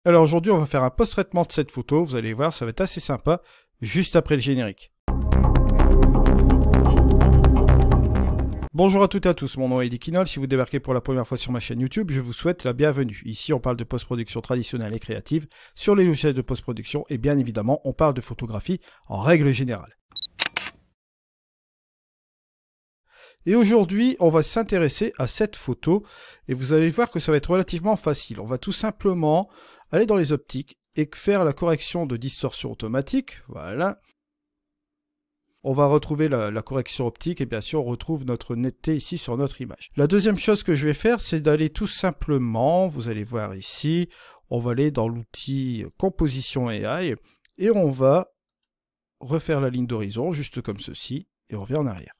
Alors aujourd'hui, on va faire un post-traitement de cette photo. Vous allez voir, ça va être assez sympa, juste après le générique. Bonjour à toutes et à tous, mon nom est Eddie Quinol. Si vous débarquez pour la première fois sur ma chaîne YouTube, je vous souhaite la bienvenue. Ici, on parle de post-production traditionnelle et créative sur les logiciels de post-production et bien évidemment, on parle de photographie en règle générale. Et aujourd'hui, on va s'intéresser à cette photo et vous allez voir que ça va être relativement facile. On va tout simplement aller dans les optiques et faire la correction de distorsion automatique. Voilà. On va retrouver la correction optique et bien sûr on retrouve notre netteté ici sur notre image. La deuxième chose que je vais faire, c'est d'aller tout simplement, vous allez voir ici, on va aller dans l'outil composition AI et on va refaire la ligne d'horizon juste comme ceci et on revient en arrière.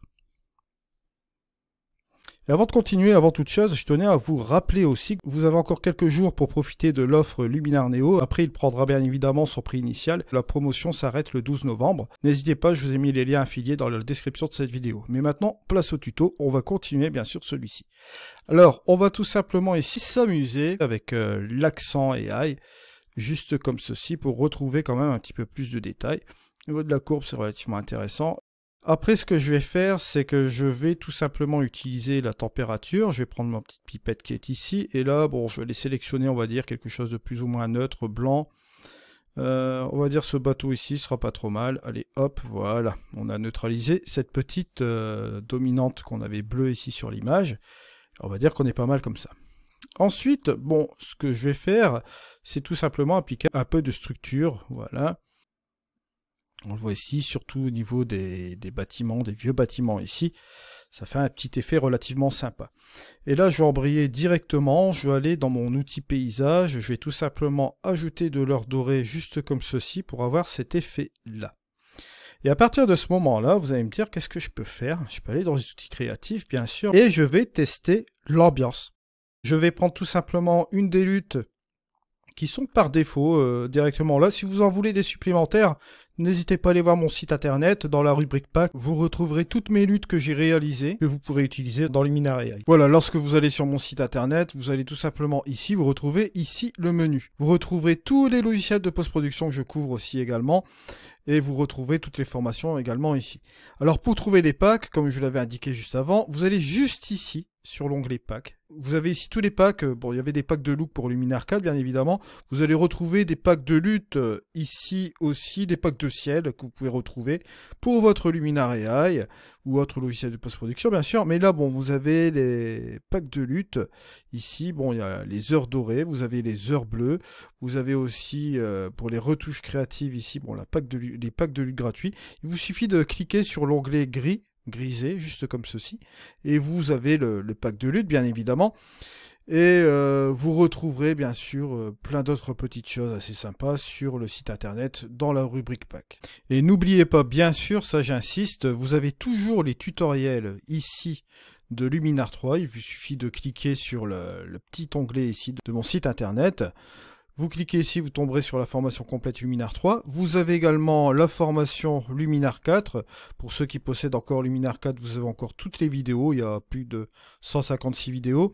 Et avant de continuer, avant toute chose, je tenais à vous rappeler aussi que vous avez encore quelques jours pour profiter de l'offre Luminar Neo. Après, il prendra bien évidemment son prix initial. La promotion s'arrête le 12 novembre. N'hésitez pas, je vous ai mis les liens affiliés dans la description de cette vidéo. Mais maintenant, place au tuto. On va continuer bien sûr celui-ci. Alors, on va tout simplement ici s'amuser avec l'accent AI, juste comme ceci, pour retrouver quand même un petit peu plus de détails. Au niveau de la courbe, c'est relativement intéressant. Après, ce que je vais faire, c'est que je vais tout simplement utiliser la température. Je vais prendre ma petite pipette qui est ici. Et là, bon, je vais les sélectionner, on va dire, quelque chose de plus ou moins neutre, blanc. On va dire ce bateau ici sera pas trop mal. Allez, hop, voilà. On a neutralisé cette petite dominante qu'on avait bleue ici sur l'image. On va dire qu'on est pas mal comme ça. Ensuite, bon, ce que je vais faire, c'est tout simplement appliquer un peu de structure. Voilà. On le voit ici, surtout au niveau des bâtiments, des vieux bâtiments ici. Ça fait un petit effet relativement sympa. Et là, je vais embrayer directement. Je vais aller dans mon outil paysage. Je vais tout simplement ajouter de l'or doré juste comme ceci pour avoir cet effet-là. Et à partir de ce moment-là, vous allez me dire qu'est-ce que je peux faire. Je peux aller dans les outils créatifs, bien sûr. Et je vais tester l'ambiance. Je vais prendre tout simplement une des luttes qui sont par défaut directement là. Si vous en voulez des supplémentaires, n'hésitez pas à aller voir mon site internet, dans la rubrique pack, vous retrouverez toutes mes luttes que j'ai réalisées, que vous pourrez utiliser dans Luminar AI. Voilà, lorsque vous allez sur mon site internet, vous allez tout simplement ici, vous retrouvez ici le menu. Vous retrouverez tous les logiciels de post-production que je couvre aussi également, et vous retrouvez toutes les formations également ici. Alors pour trouver les packs, comme je l'avais indiqué juste avant, vous allez juste ici, sur l'onglet packs. Vous avez ici tous les packs, bon il y avait des packs de look pour Luminar 4 bien évidemment, vous allez retrouver des packs de lutte ici aussi, des packs de ciel que vous pouvez retrouver pour votre Luminar AI ou autre logiciel de post-production bien sûr, mais là bon vous avez les packs de lutte, ici bon il y a les heures dorées, vous avez les heures bleues, vous avez aussi pour les retouches créatives ici, bon les packs de lutte gratuits, il vous suffit de cliquer sur l'onglet grisé, juste comme ceci, et vous avez le pack de lutte bien évidemment, et vous retrouverez bien sûr plein d'autres petites choses assez sympas sur le site internet dans la rubrique pack. Et n'oubliez pas, bien sûr, ça j'insiste, vous avez toujours les tutoriels ici de Luminar 3, il vous suffit de cliquer sur le petit onglet ici de mon site internet. Vous cliquez ici, vous tomberez sur la formation complète Luminar 3. Vous avez également la formation Luminar 4. Pour ceux qui possèdent encore Luminar 4, vous avez encore toutes les vidéos. Il y a plus de 156 vidéos.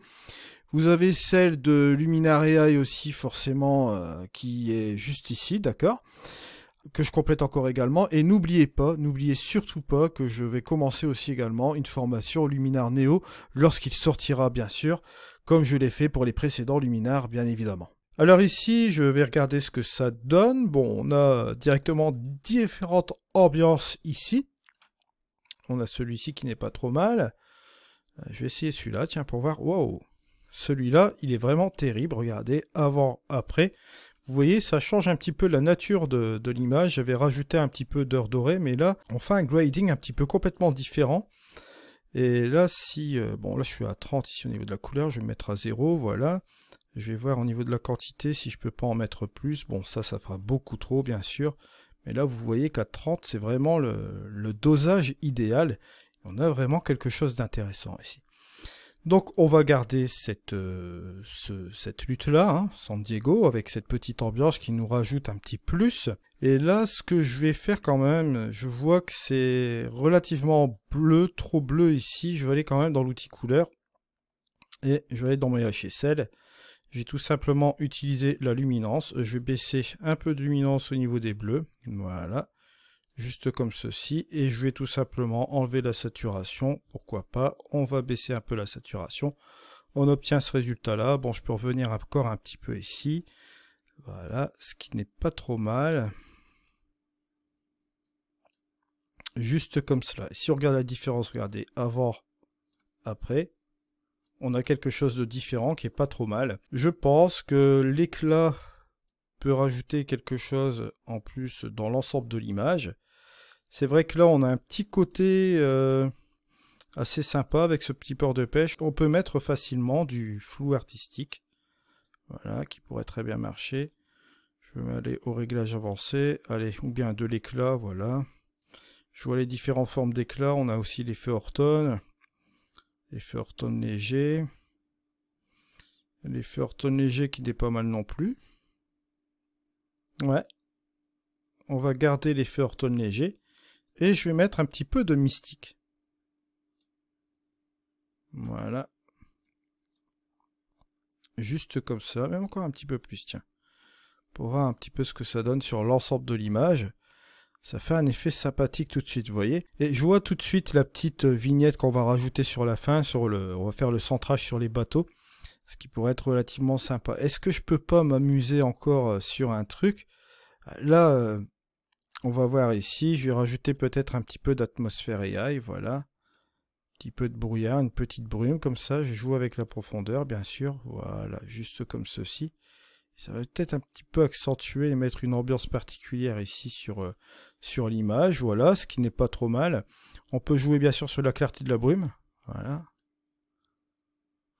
Vous avez celle de Luminar AI aussi, forcément, qui est juste ici, d'accord, que je complète encore également. Et n'oubliez surtout pas que je vais commencer aussi également une formation Luminar Neo lorsqu'il sortira, bien sûr, comme je l'ai fait pour les précédents Luminar, bien évidemment. Alors ici, je vais regarder ce que ça donne. Bon, on a directement différentes ambiances ici. On a celui-ci qui n'est pas trop mal. Je vais essayer celui-là, tiens, pour voir. Wow! Celui-là, il est vraiment terrible. Regardez, avant, après. Vous voyez, ça change un petit peu la nature de l'image. J'avais rajouté un petit peu d'heures dorées, mais là, on fait un grading un petit peu complètement différent. Et là, si... bon, là, je suis à 30 ici au niveau de la couleur. Je vais mettre à 0, voilà. Je vais voir au niveau de la quantité si je peux pas en mettre plus. Bon, ça fera beaucoup trop, bien sûr. Mais là, vous voyez qu'à 30, c'est vraiment le dosage idéal. On a vraiment quelque chose d'intéressant ici. Donc, on va garder cette lutte-là, hein, San Diego, avec cette petite ambiance qui nous rajoute un petit plus. Et là, ce que je vais faire quand même, je vois que c'est relativement bleu, trop bleu ici. Je vais aller quand même dans l'outil couleur. Et je vais aller dans mes HSL. J'ai tout simplement utilisé la luminance. Je vais baisser un peu de luminance au niveau des bleus. Voilà. Juste comme ceci. Et je vais tout simplement enlever la saturation. Pourquoi pas. On va baisser un peu la saturation. On obtient ce résultat-là. Bon, je peux revenir encore un petit peu ici. Voilà. Ce qui n'est pas trop mal. Juste comme cela. Si on regarde la différence, regardez, avant, après, on a quelque chose de différent qui est pas trop mal. Je pense que l'éclat peut rajouter quelque chose en plus dans l'ensemble de l'image. C'est vrai que là, on a un petit côté assez sympa avec ce petit port de pêche. On peut mettre facilement du flou artistique. Voilà, qui pourrait très bien marcher. Je vais aller au réglage avancé. Allez, ou bien de l'éclat, voilà. Je vois les différentes formes d'éclat. On a aussi l'effet Orton. L'effet Orton léger. L'effet Orton léger qui n'est pas mal non plus. Ouais. On va garder l'effet Orton léger. Et je vais mettre un petit peu de mystique. Voilà. Juste comme ça. Même encore un petit peu plus, tiens. Pour voir un petit peu ce que ça donne sur l'ensemble de l'image. Ça fait un effet sympathique tout de suite, vous voyez. Et je vois tout de suite la petite vignette qu'on va rajouter sur la fin. On va faire le centrage sur les bateaux. Ce qui pourrait être relativement sympa. Est-ce que je peux pas m'amuser encore sur un truc? Là, on va voir ici. Je vais rajouter peut-être un petit peu d'atmosphère AI. Voilà. Un petit peu de brouillard, une petite brume comme ça. Je joue avec la profondeur, bien sûr. Voilà, juste comme ceci. Ça va peut-être un petit peu accentuer et mettre une ambiance particulière ici sur l'image. Voilà, ce qui n'est pas trop mal. On peut jouer bien sûr sur la clarté de la brume. Voilà.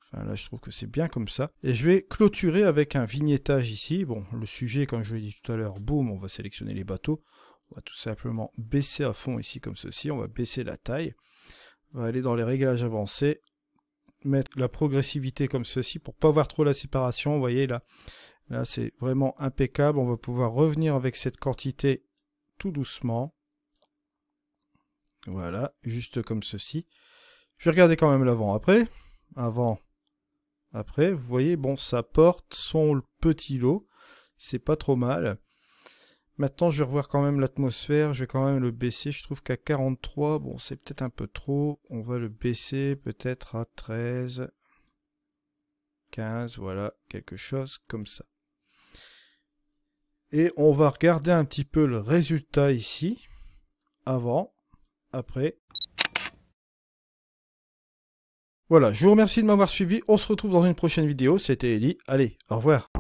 Enfin, là, je trouve que c'est bien comme ça. Et je vais clôturer avec un vignettage ici. Bon, le sujet, comme je l'ai dit tout à l'heure, boum, on va sélectionner les bateaux. On va tout simplement baisser à fond ici comme ceci. On va baisser la taille. On va aller dans les réglages avancés. Mettre la progressivité comme ceci pour pas voir trop la séparation. Vous voyez là. Là, c'est vraiment impeccable. On va pouvoir revenir avec cette quantité tout doucement. Voilà, juste comme ceci. Je vais regarder quand même l'avant-après. Avant, après. Vous voyez, bon, ça porte son petit lot. C'est pas trop mal. Maintenant, je vais revoir quand même l'atmosphère. Je vais quand même le baisser. Je trouve qu'à 43, bon, c'est peut-être un peu trop. On va le baisser peut-être à 13, 15, voilà, quelque chose comme ça. Et on va regarder un petit peu le résultat ici. Avant, après. Voilà, je vous remercie de m'avoir suivi. On se retrouve dans une prochaine vidéo. C'était Eddy. Allez, au revoir.